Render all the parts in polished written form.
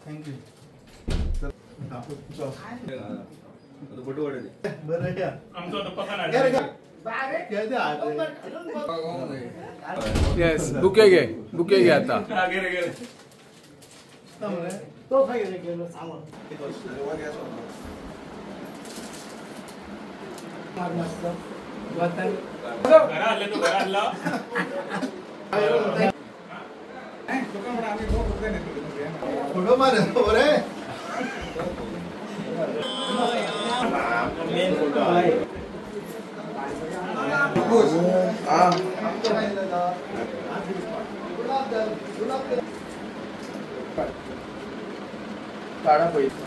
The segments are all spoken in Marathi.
थँक्यू. येस बुके घे आता. फोटो मार बरे मेन फोटो आहे. काढा पैसे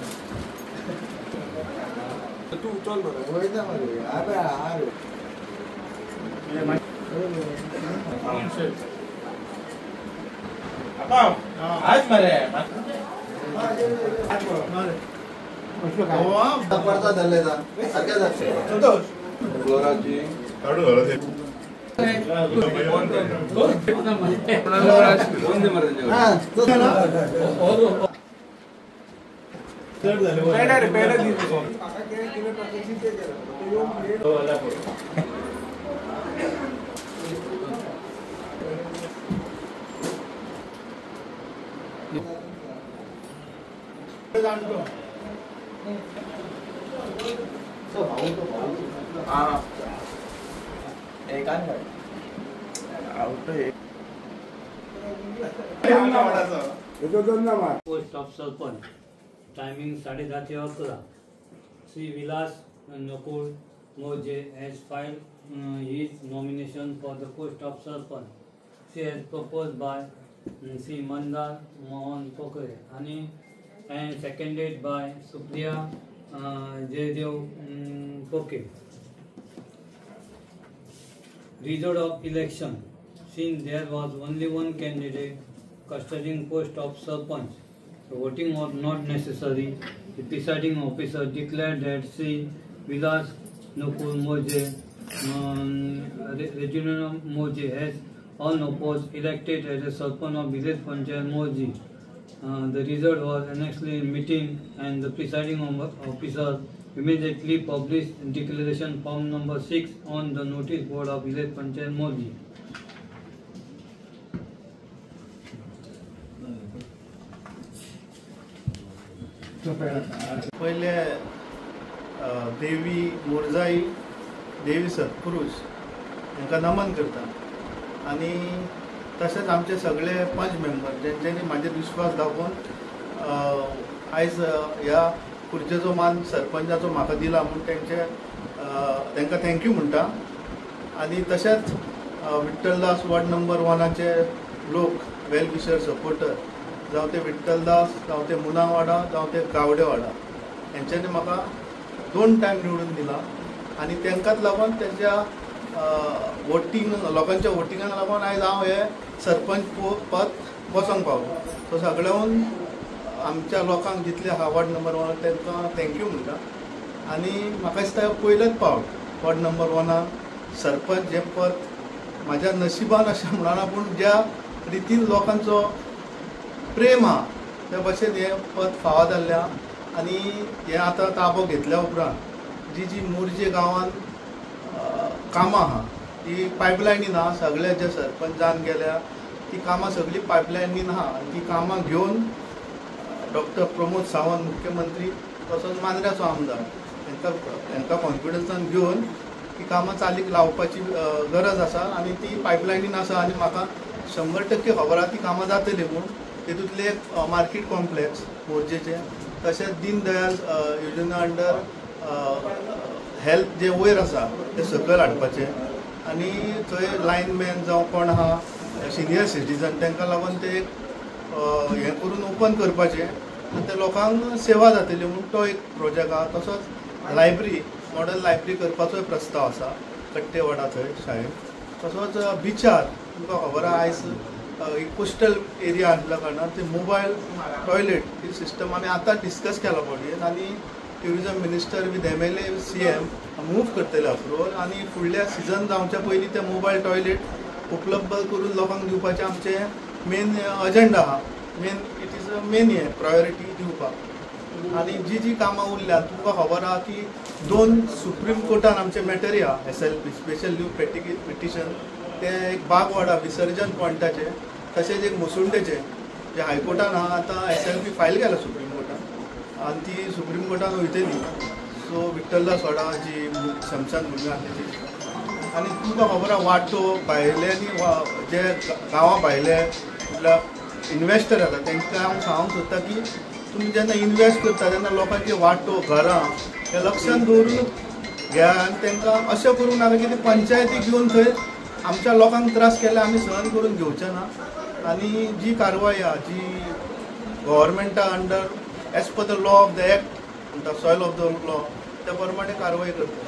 तू चल बरं आज मरे पडता धरलेला सगळ्या जाते गोराची काढू घालत post of sarpanch timing 10:30 Shri Vilas Nakul मोजे has filed his nomination for the post of sarpanch. She has proposed by Sri Mandar Mohan Kokare and seconded by Supriya Jaydev Koke. Result of election. Since there was only one candidate custodian post of sarpanch, the voting was not necessary. The presiding officer declared that Sri Vilas Nukul Moje Regina Moje has unopposed elected as a sarpanch of village Panchayat Moji. The result was annexed in meeting and the presiding officer immediately published declaration form number 6 on the notice board of village Panchayat Moji. पहिले देवी मोरजाई देवी सत्पुरुष हांकां नमन करता आणि तसेच आमचे सगळे 5 मेंबर ज्यांच्यांनी माझे विश्वास दाखवून आयज ह्या खुर्चेचो मान सरपंचाचो म्हाका दिला म्हणून तांकां थँक्यू म्हणटा. आणि तशेंच विठ्ठलदास वॉर्ड नंबर 1चे लोक वेल विशर सपोर्टर जावं ते विठ्ठलदास जावं ते मुनावाडा जावं ते गावडेवाडा यांच्यानी म्हाका 2 टायम निवडून दिला आणि तांकांच लागून त्यांच्या वोटींग लोकांच्या वोटिंगाक लागून आयज हांव हे सरपंच पद बसोंक पावलो. सो सगळ्याहून आमच्या लोकांक जितले आहा वॉर्ड नंबर 1 तांकां थँक्यू म्हणटा. आणि म्हाका दिसता पयलेच फावट वॉर्ड नंबर 1 सरपंच हे पद म्हाज्या नशिबान अशें म्हणना पूण ज्या रितीन लोकांचो प्रेम आहा त्या भाशेन हे पद फावो जाल्ल्या. आणि हे आतां ताबो घेतल्या उपरांत जी मोरजे गांवांत कामां आहा ती पायपलायनीन आहा. सगळे जे सरपंच जावन गेल्या ती कामां सगळीं पायपलायनीन आहा आनी ती कामां घेवन डॉक्टर प्रमोद सावंत मुख्यमंत्री तसोच मांद्र्याचो आमदार हांकां कॉन्फिडन्सान घेवन ती कामां चालीक लावपाची गरज आसा आणि ती पायपलायनीन आसा. आणि म्हाका 100% खबर आहा ती कामां जातली म्हणून. तेतूंतले एक मार्केट कॉम्प्लेक्स मोरजेचे तशेंच दीनदयाल योजना अंडर हेल्थ जे वयर आसा ते सकयल हाडपाचे आणि थंय लायनमॅन जावं कोण आहा सिनियर सिटीजन तांकां लागून ते हें करून ओपन करपाचें आनी ते लोकांक सेवा जातली म्हणून तो एक प्रोजेक्ट आहा. तसोच लायब्ररी मॉडर्न लायब्ररी करपाचोय प्रस्ताव आसा कट्टेवाडा थंय शाळेंत. तसोच बिचार तुमकां खबर आहा आयज कोस्टल एरिया आसल्या कारणान ते मोबायल टॉयलेट ही सिस्टम आमी आतां डिस्कस केला बॉडयेन आणि tourism minister with MLA CM move करतले अप्रुवल आनी फुडल्या सिजन जावच्या पयलीं ते मोबायल टॉयलेट उपलब्ध करून लोकांक दिवपाचें आमचें मेन अजेंडा आहा. It is a main priority दिवपाक. आनी जी कामां उरल्यात तुमकां खबर आहा की 2 सुप्रीम कोर्टान आमचे मॅटरी आहा SLP स्पेशल लीव पिटिशन ते एक बागवाडा विसर्जन पॉयंटाचे तशेंच एक मुसुंडेचे जे हायकोर्टान आहा आतां SLP फायल केला सुप्रीम कोर्टान आनी ती सुप्रीम कोर्टान वयतली. सो विठ्ठलदास वाडा जी शमशान भुमी आहा तेजी आनी तुमकां खबर आहा वाटो भायल्यांनी जे गांवां भायले म्हटल्यार इन्वेस्टर येता तांकां हांव सांगूंक सोदता की तुमी जेन्ना इन्वेस्ट करता तेन्ना लोकांचे वाटो घरां हे लक्षांत दवरून घ्या आनी तांकां अशें करूंक नाका की ते पंचायतीक घेवन थंय आमच्या लोकांक त्रास केले आमी सहन करून घेवचे ना. आनी जी कारवाय आहा जी गव्हर्मेंटा under as per the law of the act म्हणटा सॉयल ऑफ द लॉ त्या प्रमाणे कारवाय करता.